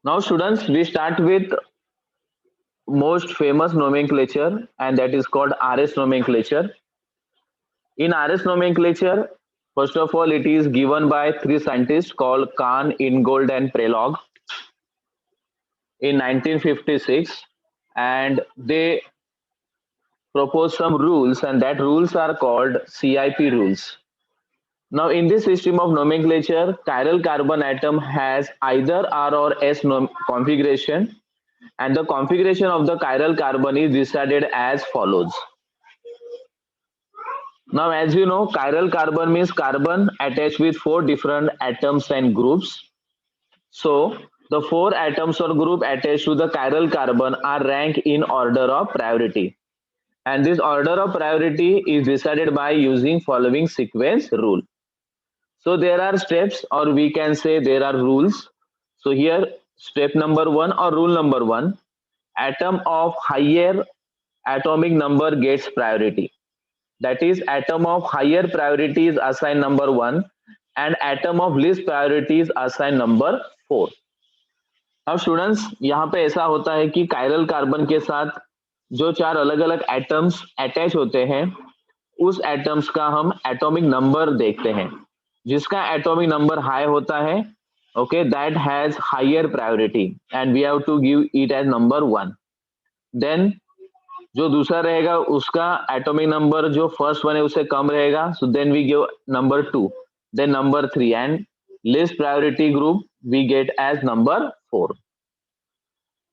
Now, students, we start with most famous nomenclature, and that is called RS nomenclature. In RS nomenclature, first of all, it is given by three scientists called Kahn, Ingold, and Prelog in 1956, and they proposed some rules, and that rules are called CIP rules. Now, in this system of nomenclature, chiral carbon atom has either R or S configuration, and the configuration of the chiral carbon is decided as follows. Now, as you know, chiral carbon means carbon attached with four different atoms and groups. So, the four atoms or group attached to the chiral carbon are ranked in order of priority. And this order of priority is decided by using following sequence rule. So, there are steps, or we can say there are rules. So, here, step number one or rule number one, atom of higher atomic number gets priority. That is, atom of higher priority is assigned number one, and atom of least priority is assigned number four. अब students यहाँ पे ऐसा होता है कि chiral carbon के साथ जो चार अलग अलग एटम्स अटैच होते हैं, उस एटम्स का हम एटॉमिक नंबर देखते हैं. जिसका एटॉमिक नंबर हाई होता है, okay, that has higher priority and we have to give it as number one. Then जो दूसरा रहेगा उसका एटॉमिक नंबर जो फर्स्ट वन है उससे कम रहेगा, so then we give number two, then number three, and least priority group we get as number 4.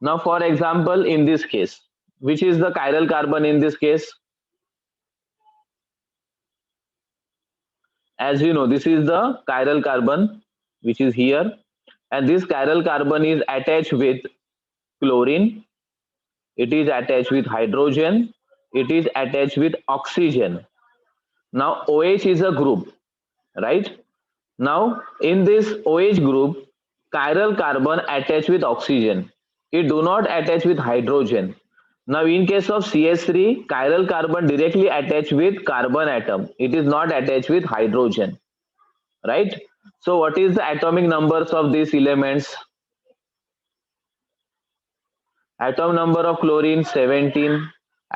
Now, for example, in this case, which is the chiral carbon in this case? As you know, this is the chiral carbon which is here, and this chiral carbon is attached with chlorine, it is attached with hydrogen, it is attached with oxygen. Now, OH is a group, right? Now, in this OH group, chiral carbon attach with oxygen. It do not attach with hydrogen. Now, in case of CH3, chiral carbon directly attach with carbon atom. It is not attached with hydrogen, right? So, what is the atomic numbers of these elements? Atom number of chlorine 17,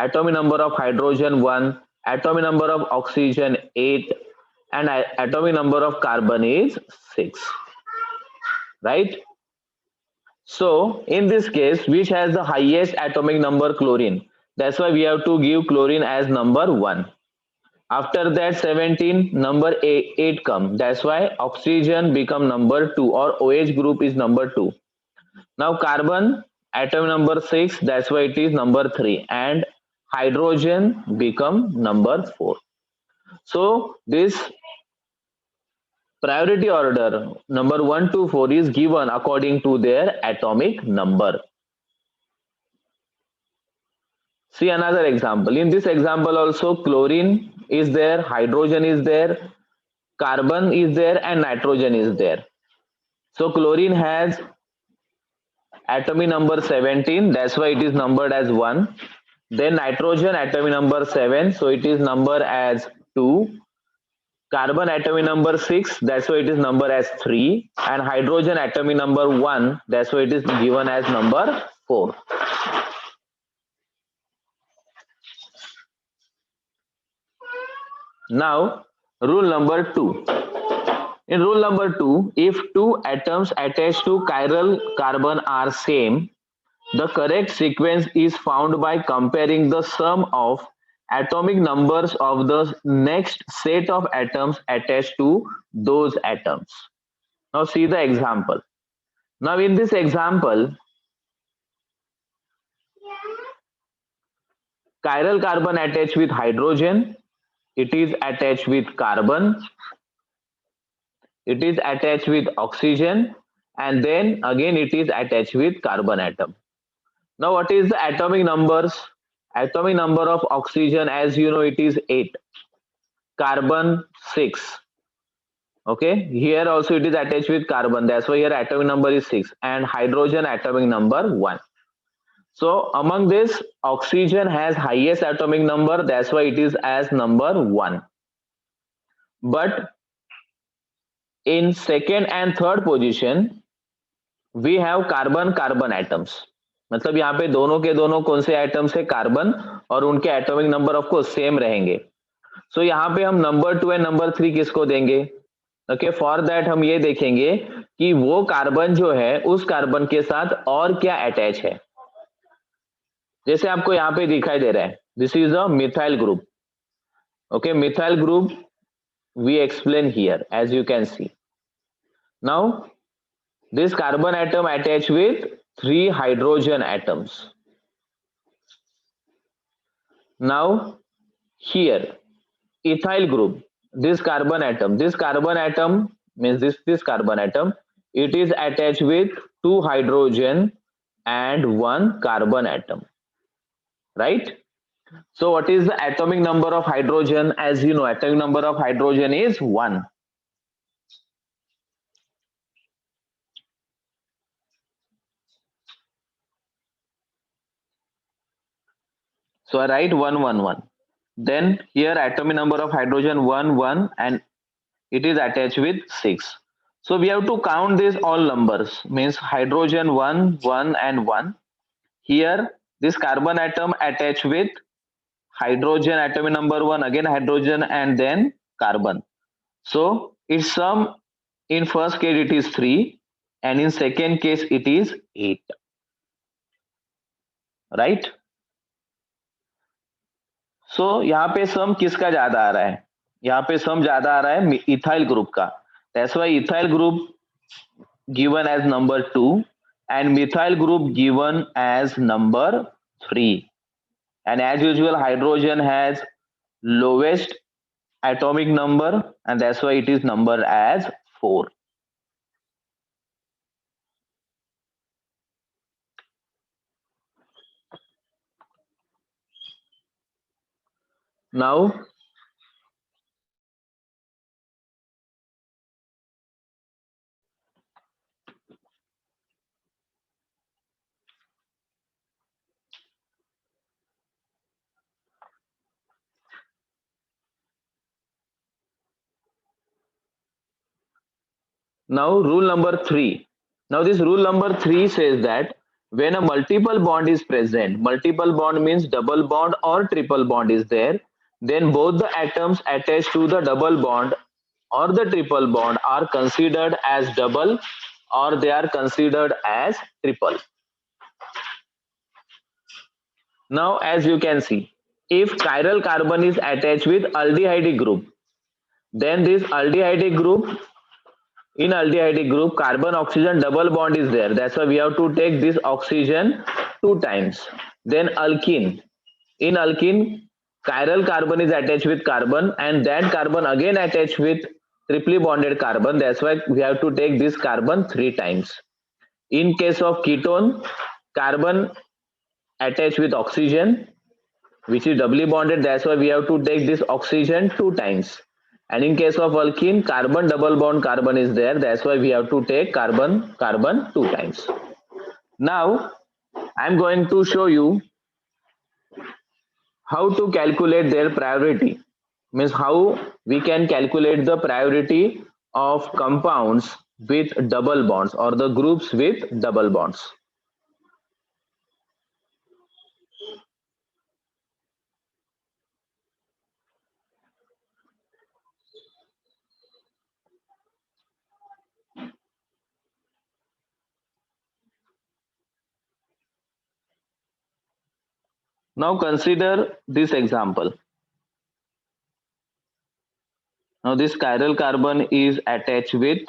atomic number of hydrogen 1, atomic number of oxygen 8, and atomic number of carbon is 6, right? So in this case, which has the highest atomic number? Chlorine. That's why we have to give chlorine as number 1. After that 17, number 8 come. That's why oxygen become number 2, or OH group is number 2. Now carbon, atom number 6, that's why it is number 3, and hydrogen become number 4. So this priority order number 1 to 4 is given according to their atomic number. See another example. In this example also, chlorine is there, hydrogen is there, carbon is there, and nitrogen is there. So chlorine has atomic number 17, that's why it is numbered as 1. Then nitrogen atomic number 7, so it is numbered as 2. Carbon atomic number 6, that's why it is numbered as 3. And hydrogen atomic number 1, that's why it is given as number 4. Now, rule number 2. In rule number 2, if two atoms attached to chiral carbon are same, the correct sequence is found by comparing the sum of atomic numbers of the next set of atoms attached to those atoms. Now see the example. Now in this example, chiral carbon attached with hydrogen, it is attached with carbon, it is attached with oxygen, and then again it is attached with carbon atom. Now what is the atomic numbers? Atomic number of oxygen, as you know, it is 8. Carbon 6. Okay, here also it is attached with carbon, that's why here atomic number is 6, and hydrogen atomic number 1. So among this, oxygen has highest atomic number, that's why it is as number 1. But in second and third position, we have carbon carbon atoms, मतलब यहाँ पे दोनों के दोनों कौन से atoms है, carbon, और उनके atomic number of course same रहेंगे। सो यहाँ पे हम नंबर 2 एंड नंबर 3 किसको देंगे? ओके, फॉर दैट हम ये देखेंगे कि वो कार्बन जो है उस कार्बन के साथ और क्या अटैच है। जैसे आपको यहाँ पे दिखाई दे रहा है, this is a methyl group. Okay, methyl group we explain here as you can see. Now this carbon atom attached with 3 hydrogen atoms. Now here ethyl group, this carbon atom means this carbon atom, it is attached with 2 hydrogen and 1 carbon atom, right? So what is the atomic number of hydrogen? As you know, atomic number of hydrogen is 1. So I write 111. Then here atomic number of hydrogen 1 1 and it is attached with 6. So we have to count these all numbers, means hydrogen 1 1 and 1. Here this carbon atom attached with hydrogen atomic number 1, again hydrogen and then carbon. So its sum in first case it is 3 and in second case it is 8, right? सो यहाँ पे सम किसका ज्यादा आ रहा है? यहाँ पे सम ज्यादा आ रहा है इथाइल ग्रुप का। That's why ethyl group given as number 2 and methyl group given as number 3. And as usual hydrogen has lowest atomic number and that's why it is numbered as 4. Now rule number 3. Now this rule number 3 says that when a multiple bond is present, multiple bond means double bond or triple bond is there, then both the atoms attached to the double bond or the triple bond are considered as double or they are considered as triple. Now as you can see, if chiral carbon is attached with aldehyde group, then this aldehyde group, in aldehyde group carbon oxygen double bond is there, that's why we have to take this oxygen 2 times. Then alkene, in alkene chiral carbon is attached with carbon and that carbon again attached with triply bonded carbon, that's why we have to take this carbon 3 times. In case of ketone, carbon attached with oxygen which is doubly bonded, that's why we have to take this oxygen 2 times. And in case of alkene, carbon double bond carbon is there, that's why we have to take carbon 2 times. Now I'm going to show you how to calculate their priority, means how we can calculate the priority of compounds with double bonds or the groups with double bonds. Now consider this example. Now this chiral carbon is attached with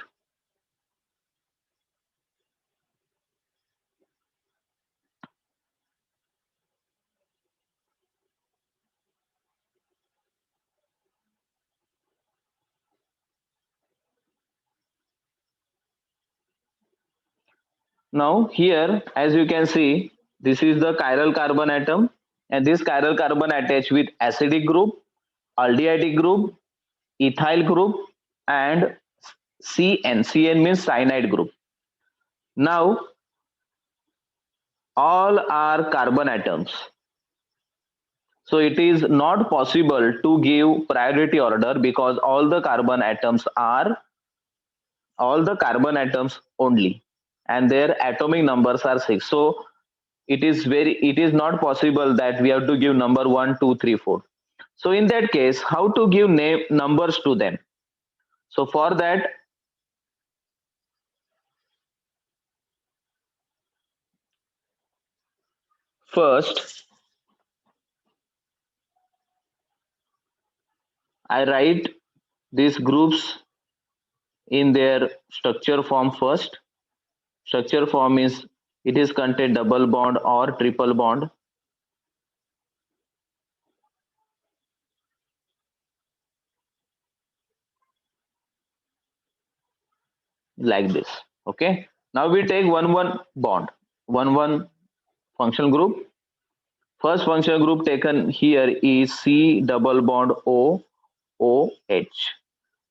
now here as you can see, this is the chiral carbon atom and this chiral carbon attached with acidic group, aldehyde group, ethyl group and Cn means cyanide group. Now all are carbon atoms, so it is not possible to give priority order because all the carbon atoms only. and their atomic numbers are 6. So it is not possible that we have to give number 1, 2, 3, 4. So in that case, how to give name numbers to them? So for that, first I write these groups in their structure form first. Structure form is, it is contain double bond or triple bond, like this. Okay. Now we take one bond, one functional group. First functional group taken here is C double bond O O H.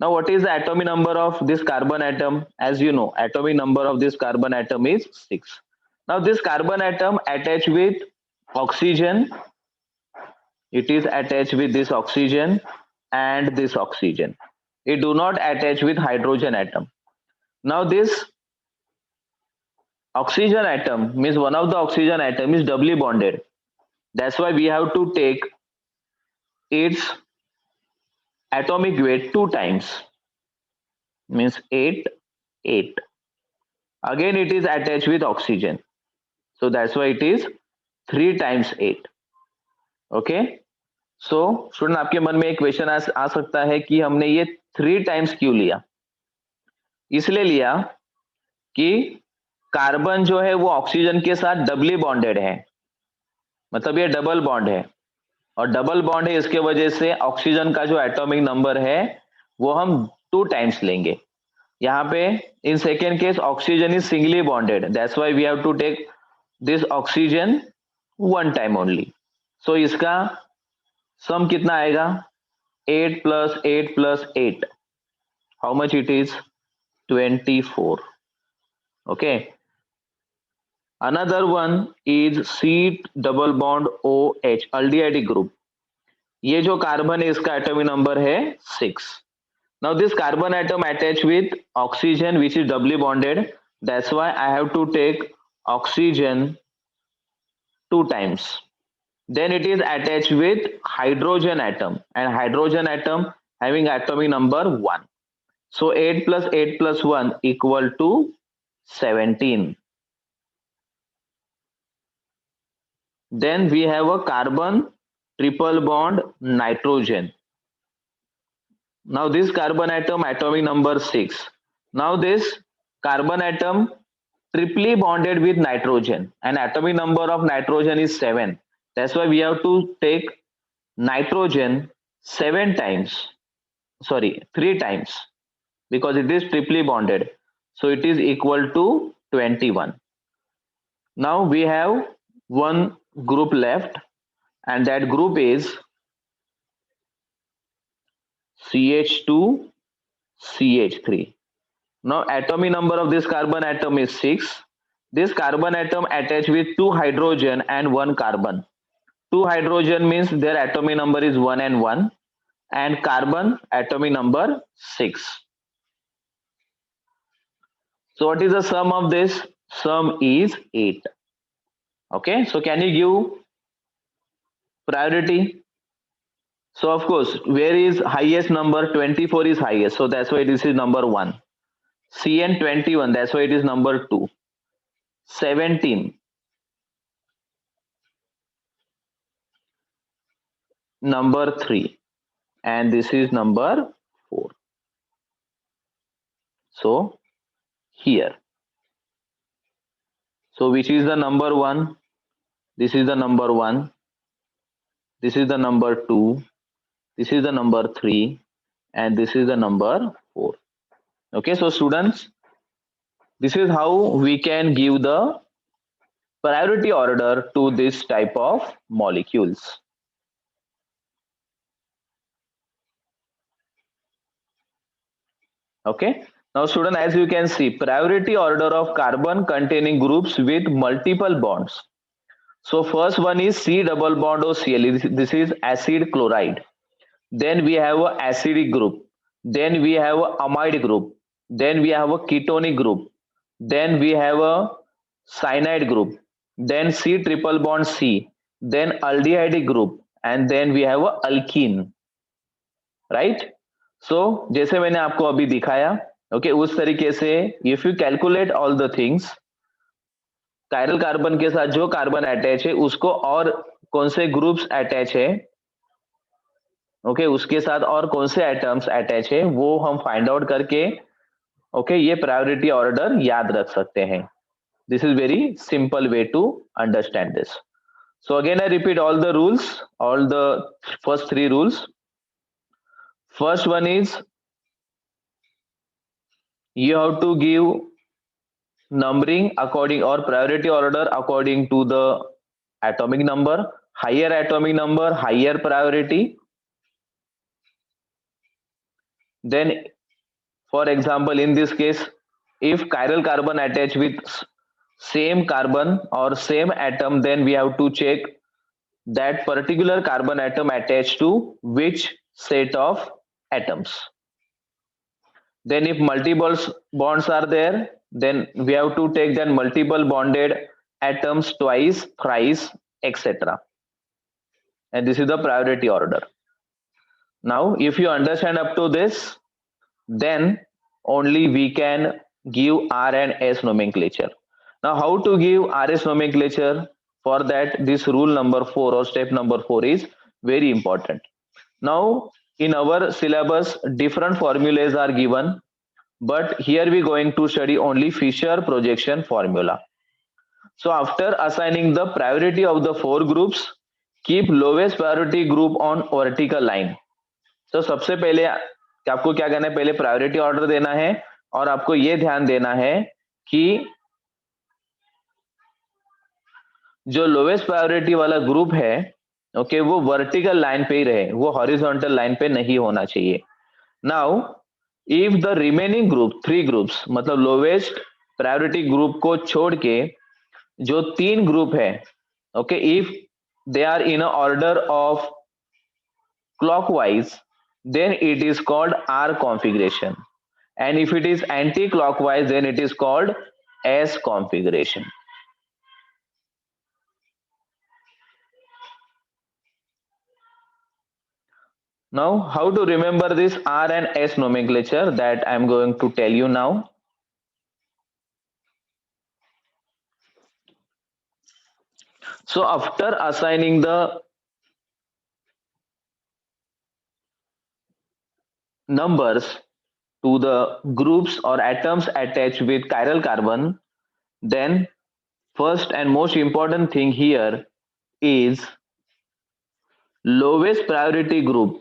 Now what is the atomic number of this carbon atom? As you know, atomic number of this carbon atom is 6. Now this carbon atom attached with oxygen, it is attached with this oxygen and this oxygen. It do not attach with hydrogen atom. Now this oxygen atom means one of the oxygen atom is doubly bonded. That's why we have to take its atomic weight 2 times, means 8 8. Again it is attached with oxygen, so that's why it is 3 times 8. Okay, so student आपके मन में एक question आ सकता है कि हमने ये 3 times क्यों लिया? इसलिए लिया कि कार्बन जो है वो ऑक्सीजन के साथ डबली बॉन्डेड है, मतलब ये डबल बॉन्ड है, और डबल बॉन्ड है इसके वजह से ऑक्सीजन का जो एटॉमिक नंबर है वो हम 2 टाइम्स लेंगे. यहाँ पे in second case oxygen is singly bonded, that's why we have to take this oxygen 1 time only. So इसका सम कितना आएगा? 8 plus 8 plus 8. How much it is? 24. Okay. Another one is C double bond OH, aldehyde group. ये जो carbon है इसका atomic number है 6. Now this carbon atom attached with oxygen which is doubly bonded. That's why I have to take oxygen 2 times. Then it is attached with hydrogen atom, and hydrogen atom having atomic number 1. So 8 plus 8 plus 1 equal to 17. Then we have a carbon triple bond nitrogen. Now this carbon atom atomic number 6. Now this carbon atom triply bonded with nitrogen, and atomic number of nitrogen is 7. That's why we have to take nitrogen 7 times, sorry, 3 times, because it is triply bonded. So it is equal to 21. Now we have one group left, and that group is CH2 CH3. Now atomic number of this carbon atom is 6. This carbon atom attached with 2 hydrogen and 1 carbon. 2 hydrogen means their atomic number is 1 and 1, and carbon atomic number 6. So what is the sum of this? Sum is 8. Okay, so can you give priority? So of course, where is highest number? 24 is highest, so that's why this is number 1. Cn 21, that's why it is number 2. 17, number 3, and this is number 4. So here, so which is the number 1? This is the number 1, this is the number 2, this is the number 3, and this is the number 4. Okay, so students, this is how we can give the priority order to this type of molecules. Okay, now student, as you can see, priority order of carbon containing groups with multiple bonds. So first one is C double bond O Cl. This is acid chloride. Then we have a acidic group. Then we have a amide group. Then we have a ketonic group. then we have a cyanide group, then C triple bond C, then aldehyde group, and then we have a alkene, right? So जैसे मैंने आपको अभी दिखाया, okay, उस तरीके से if you calculate all the things, chiral carbon के साथ जो कार्बन अटैच है उसको और कौन से ग्रुप्स अटैच है, ओके, उसके साथ और कौन से एटम्स अटैच है, वो हम फाइंड आउट करके, ओके, ये प्रायोरिटी ऑर्डर याद रख सकते हैं. This is very simple way to understand this. So again I repeat all the rules, all the first three rules. First one is you have to give numbering according or priority order according to the atomic number. Higher atomic number, higher priority. Then for example in this case, if chiral carbon attach with same carbon or same atom, then we have to check that particular carbon atom attached to which set of atoms. Then if multiple bonds are there, then we have to take that multiple bonded atoms twice, thrice, etc. And this is the priority order. Now if you understand up to this, then only we can give R and S nomenclature. Now how to give RS nomenclature? For that, this rule number 4 or step number 4 is very important. Now in our syllabus different formulas are given, but here we going to study only Fisher projection formula. So after assigning the priority of the four groups, keep lowest priority group on vertical line. So सबसे पहले आपको क्या करना है, पहले priority order देना है और आपको ये ध्यान देना है कि जो लोवेस्ट प्रायोरिटी वाला ग्रुप है, ओके, वो वर्टिकल लाइन पे ही रहे, वो हॉरिजॉन्टल लाइन पे नहीं होना चाहिए. Now if the remaining group, three groups, मतलब लोवेस्ट प्रायोरिटी ग्रुप को छोड़ के जो तीन ग्रुप है, okay, if they are in order of clockwise, then it is called R configuration, and if it is anti-clockwise, then it is called S configuration. Now how to remember this R and S nomenclature, that I am going to tell you now. So after assigning the numbers to the groups or atoms attached with chiral carbon, then first and most important thing here is lowest priority group.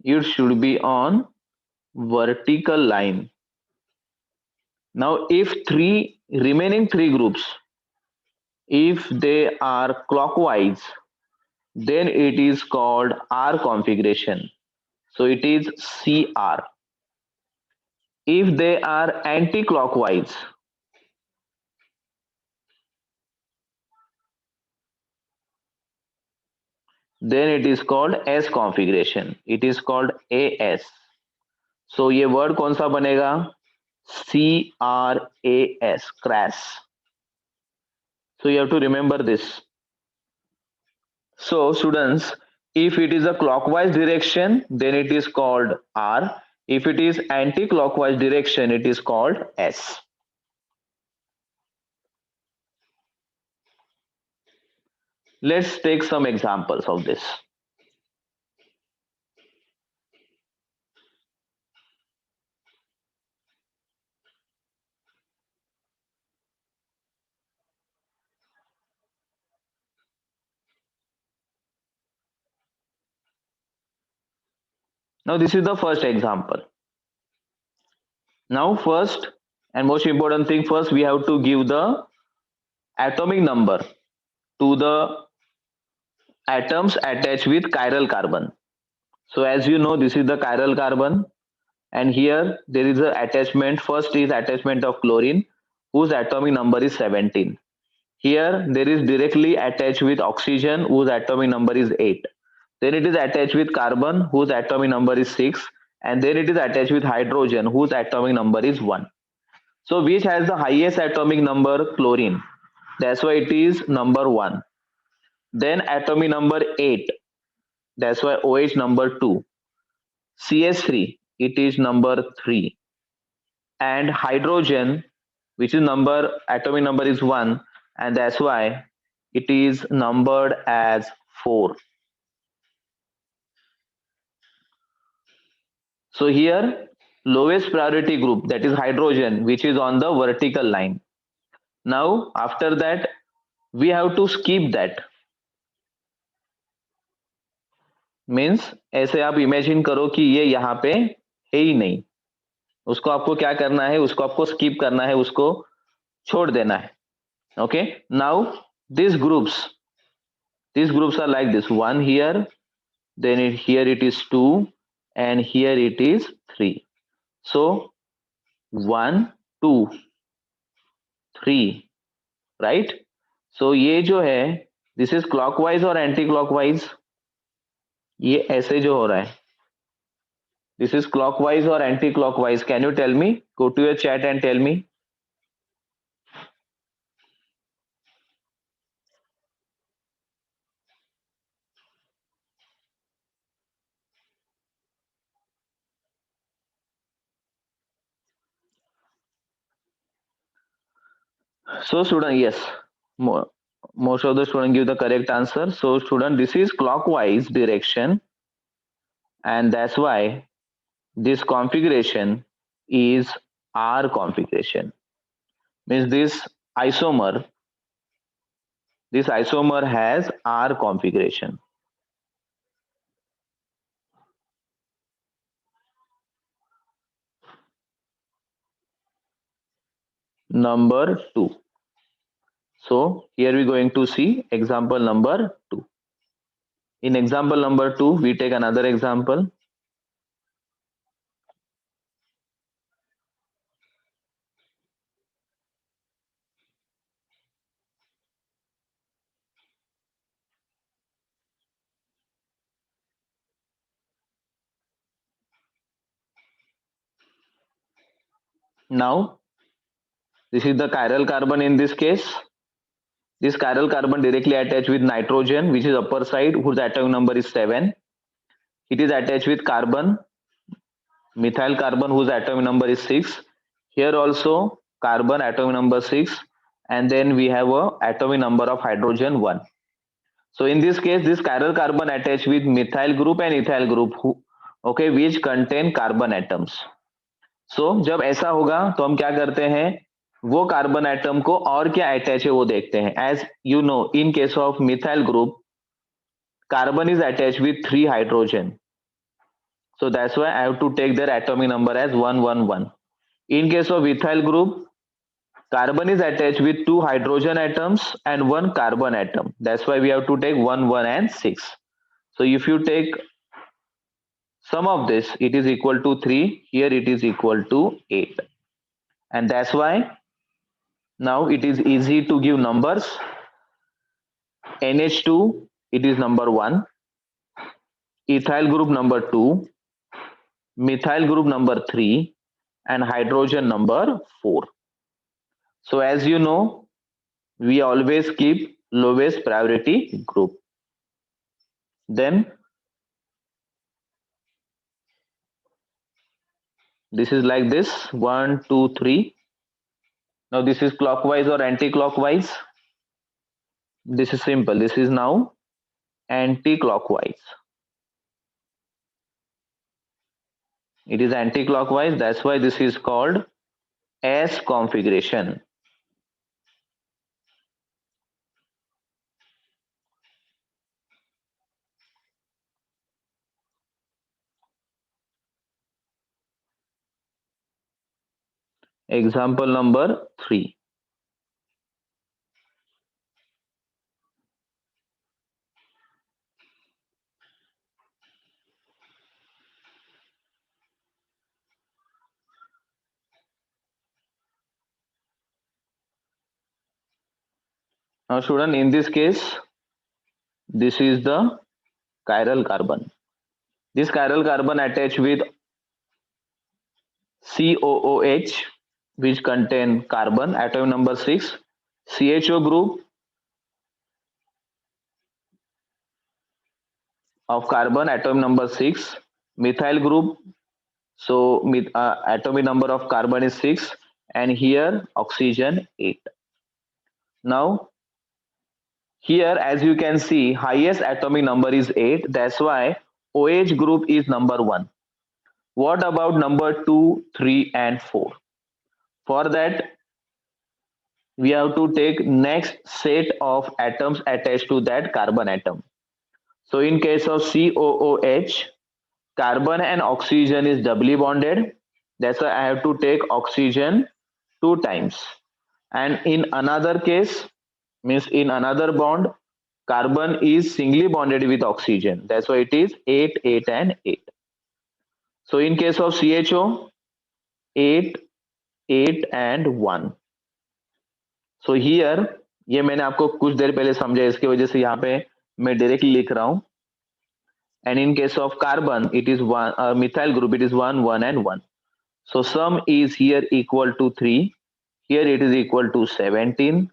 It should be on vertical line. Now if remaining three groups, if they are clockwise, then it is called R configuration, so it is CR. If they are anti-clockwise, then it is called S configuration, it is called AS. So ये word कौन सा बनेगा, CRAS, crash. So you have to remember this. So students, if it is a clockwise direction, then it is called R. If it is anti-clockwise direction, it is called S. Let's take some examples of this. Now this is the first example. Now first and most important thing, first we have to give the atomic number to the atoms attached with chiral carbon. So as you know, this is the chiral carbon, and here there is a attachment. First is attachment of chlorine, whose atomic number is 17. Here there is directly attached with oxygen, whose atomic number is 8. Then it is attached with carbon, whose atomic number is 6, and then it is attached with hydrogen, whose atomic number is 1. So which has the highest atomic number? Chlorine. That's why it is number 1. Then atomic number 8. That's why OH number 2. CS3, it is number 3. And hydrogen, which is atomic number is 1, and that's why it is numbered as 4. So here, lowest priority group, that is hydrogen, which is on the vertical line. Now after that, we have to skip that. Means ऐसे आप imagine करो कि ये यहाँ पे है ही नहीं, उसको आपको क्या करना है, उसको आपको स्किप करना है, उसको छोड़ देना है. Okay, now these groups are like this: 1 here, then here it is 2, and here it is 3. So 1 2 3, right? So ये जो है, this is clockwise और एंटी क्लॉकवाइज? ये ऐसे जो हो रहा है, this is clockwise or anti clockwise? Can you tell me? Go to your chat and tell me. So student, yes, most of the student give the correct answer. So student, this is clockwise direction, and that's why this configuration is R configuration. Means isomer this isomer has R configuration. Number 2. So here we're going to see example number 2. In example number 2, we take another example. Now, this is the chiral carbon in this case. This chiral carbon directly attached with nitrogen, which is upper side, whose atomic number is 7. It is attached with carbon, methyl carbon, whose atomic number is 6. Here also carbon, atomic number 6, and then we have a atomic number of hydrogen 1. So in this case, this chiral carbon attached with methyl group and ethyl group, okay, which contain carbon atoms. So जब ऐसा होगा तो हम क्या करते हैं, वो carbon atom को और क्या अटैच है वो देखते हैं. As you know, in case of methyl group, carbon is attached with 3 hydrogen. So that's why I have to take their atomic number as 111. In case of ethyl group, carbon is attached with 2 hydrogen atoms and 1 carbon atom. That's why we have to take 1 1 and 6. So if you take sum of this, it is equal to 3. Here it is equal to 8. And that's why now it is easy to give numbers. NH2, it is number 1. Ethyl group number 2. Methyl group number 3. And hydrogen number 4. So as you know, we always keep lowest priority group. Then this is like this: 1 2 3. Now this is clockwise or anti-clockwise? This is simple. This is now anti-clockwise. It is anti-clockwise. That's why this is called S configuration. Example number 3. Now student, in this case, this is the chiral carbon. This chiral carbon attached with COOH, which contain carbon, atom number 6, CHO group of carbon, atom number 6, methyl group, so atomic number of carbon is 6, and here oxygen 8. Now here, as you can see, highest atomic number is 8, that's why OH group is number 1. What about number 2, 3 and 4? For that, we have to take next set of atoms attached to that carbon atom. So in case of COOH, carbon and oxygen is doubly bonded. That's why I have to take oxygen 2 times. And in another case, means in another bond, carbon is singly bonded with oxygen. That's why it is 8, 8 and 8. So in case of CHO, 8, 8 and 1. So here, ये मैंने आपको कुछ देर पहले समझा, इसकी वजह से यहाँ पे मैं डायरेक्टली लिख रहा हूँ. And in case of carbon, it is one, methyl group, it is 1, 1 and 1. So sum is here equal to 3. Here it is equal to 17.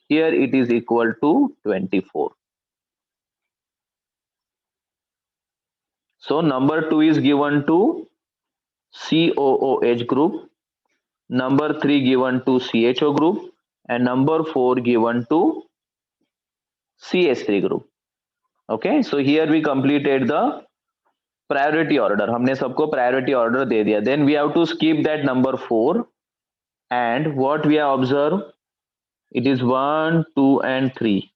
Here it is equal to 24. So number 2 is given to COOH group, number 3 given to CHO group, and number 4 given to CH3 group. Okay, so here we completed the priority order. हमने सबको priority order दे दिया. Then we have to skip that number 4, and what we have observed, it is 1, 2 and 3.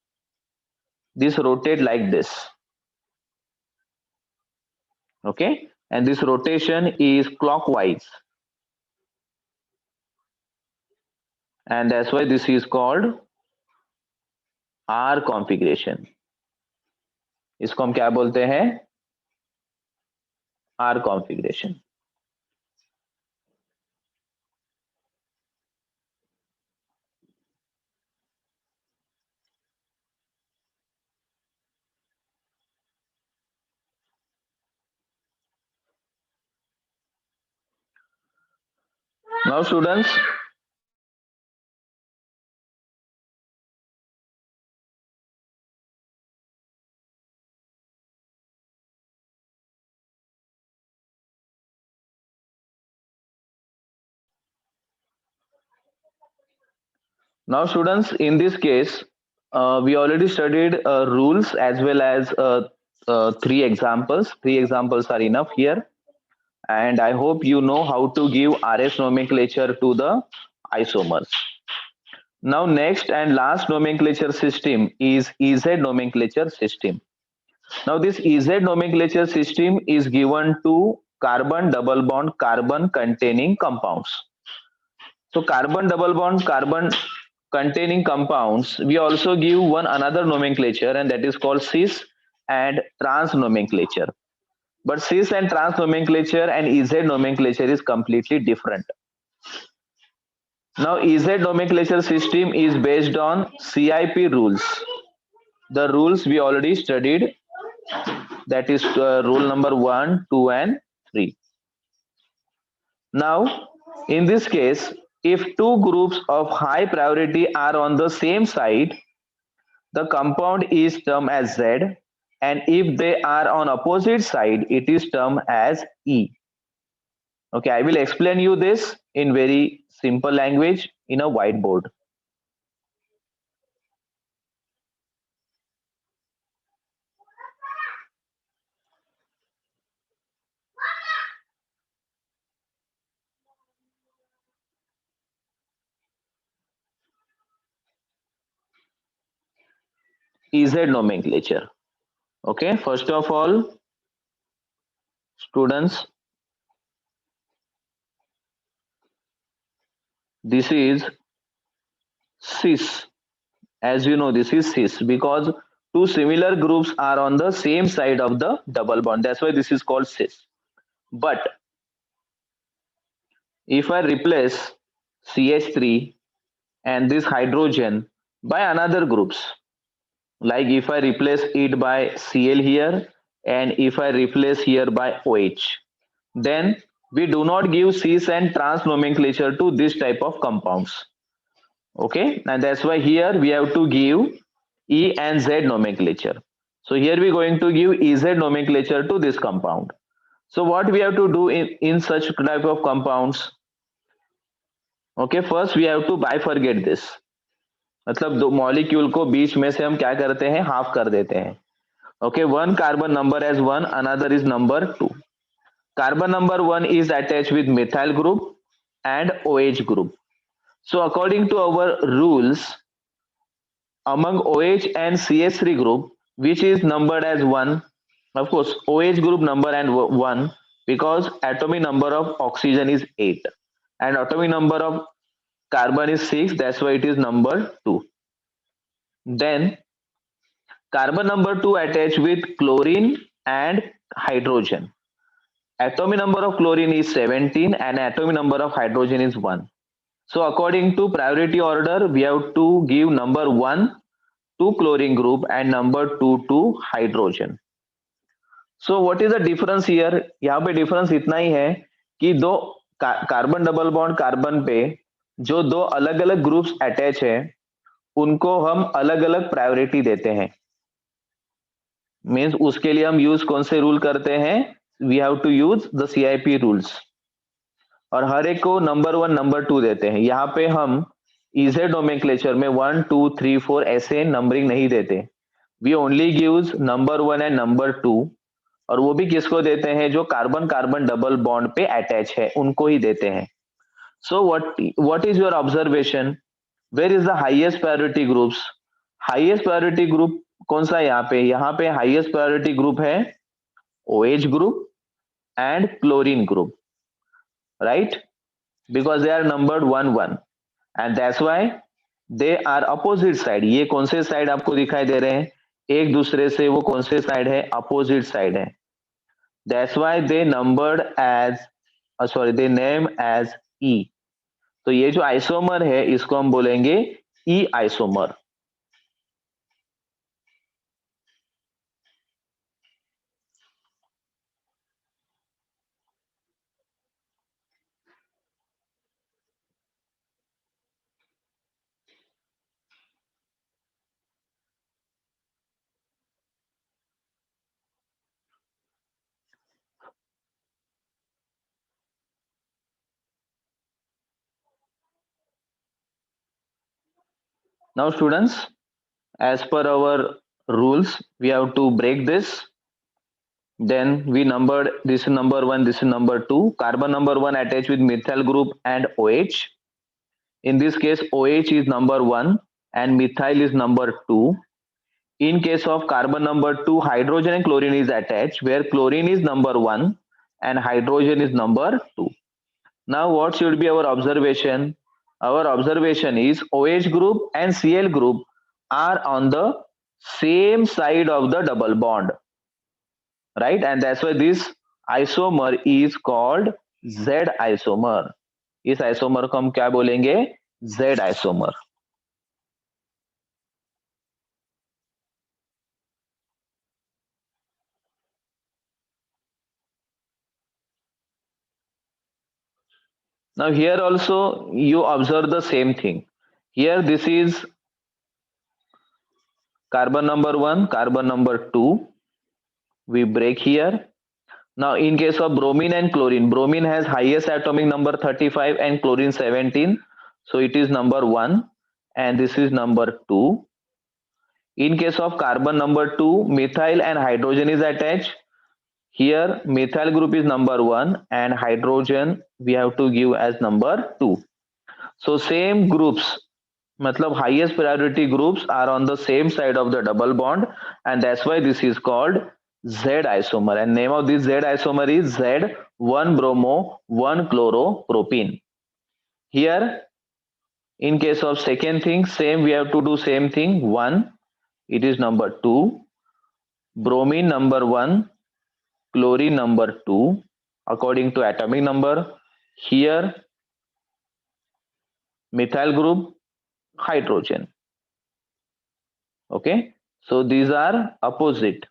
This rotate like this. Okay, and this rotation is clockwise, and that's why this is called R configuration. इसको हम क्या बोलते हैं? R configuration. Now students, in this case, we already studied rules as well as 3 examples. 3 examples are enough here, and I hope you know how to give RS nomenclature to the isomers. Now next and last nomenclature system is EZ nomenclature system. Now this EZ nomenclature system is given to carbon double bond carbon containing compounds. So carbon double bond carbon containing compounds, we also give one another nomenclature, and that is called cis and trans nomenclature. But cis and trans nomenclature and EZ nomenclature is completely different. Now EZ nomenclature system is based on CIP rules. The rules we already studied, that is rule number 1, 2 and 3. Now in this case, if two groups of high priority are on the same side, the compound is termed as Z, and if they are on opposite side, it is termed as E. Okay, I will explain you this in very simple language in a whiteboard. EZ nomenclature. Okay, first of all, students, this is cis. As you know, this is cis because two similar groups are on the same side of the double bond. That's why this is called cis. But if I replace CH3 and this hydrogen by another groups. Like if I replace it by Cl here, and if I replace here by OH, then we do not give cis and trans nomenclature to this type of compounds. Okay, and that's why here we have to give E and Z nomenclature. So here we are going to give Ez nomenclature to this compound. So what we have to do in such type of compounds? Okay, first we have to bifurcate this. मतलब दो molecule को बीच में से हम क्या करते हैं, half कर देते हैं. Okay, one carbon number as 1, another is number 2. Carbon number 1 is attached with methyl group and OH group. So according to our rules, among OH and CH3 group, which is numbered as 1, of course OH group number and 1, because atomic number of oxygen is 8 and atomic number of carbon is 6, that's why it is number 2. Then carbon number 2 attached with chlorine and hydrogen. Atomic number of chlorine is 17 and atomic number of hydrogen is 1. So according to priority order, we have to give number 1 to chlorine group and number 2 to hydrogen. So what is the difference here? यहाँ पे difference इतना ही है कि दो carbon double bond carbon पे जो दो अलग अलग ग्रुप्स अटैच है उनको हम अलग अलग प्रायोरिटी देते हैं. मीन्स उसके लिए हम यूज कौन से रूल करते हैं? We have to use the CIP rules और हर एक को नंबर 1 नंबर 2 देते हैं. यहाँ पे हम इजेड नोमेनक्लेचर में 1 2 3 4 ऐसे नंबरिंग नहीं देते. We only gives number 1 and number 2, और वो भी किसको देते हैं? जो कार्बन कार्बन डबल बॉन्ड पे अटैच है उनको ही देते हैं. So what is your observation? Where is the highest priority groups? Highest priority group कौन सा है यहाँ पे? यहाँ पे हाईएस्ट प्रायोरिटी ग्रुप है OH group and chlorine group, right? Because they are numbered 1 1 and that's why they are opposite side. ये कौन से साइड आपको दिखाई दे रहे हैं एक दूसरे से? वो कौन से साइड है? अपोजिट साइड है. That's why they numbered as they name as E. तो ये जो आइसोमर है इसको हम बोलेंगे E isomer. Now students, as per our rules, we have to break this. Then we numbered this is number 1, this is number 2. Carbon number 1 attached with methyl group and OH. In this case, OH is number 1 and methyl is number 2. In case of carbon number 2, hydrogen and chlorine is attached, where chlorine is number 1 and hydrogen is number 2. Now what should be our observation? Our observation is OH group and Cl group are on the same side of the double bond, right? And that's why this isomer is called Z isomer. इस isomer को हम क्या बोलेंगे? Z isomer. Now here also you observe the same thing. Here this is carbon number 1, carbon number 2. We break here. Now in case of bromine and chlorine, bromine has highest atomic number 35 and chlorine 17. So it is number 1 and this is number 2. In case of carbon number 2, methyl and hydrogen is attached. Here methyl group is number 1 and hydrogen we have to give as number 2. So same groups, matlab highest priority groups are on the same side of the double bond, and that's why this is called Z isomer, and name of this Z isomer is Z 1 bromo 1 chloro propene. Here in case of second thing, same we have to do same thing. 1, it is number 2, bromine number 1, chlorine number 2 according to atomic number. Here methyl group, hydrogen. Okay, so these are opposite,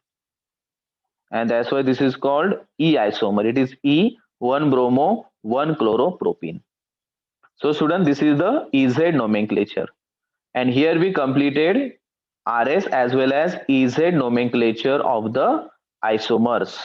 and that's why this is called E isomer. It is E, 1 bromo, 1 chloropropene. So student, this is the EZ nomenclature, and here we completed RS as well as EZ nomenclature of the isomers.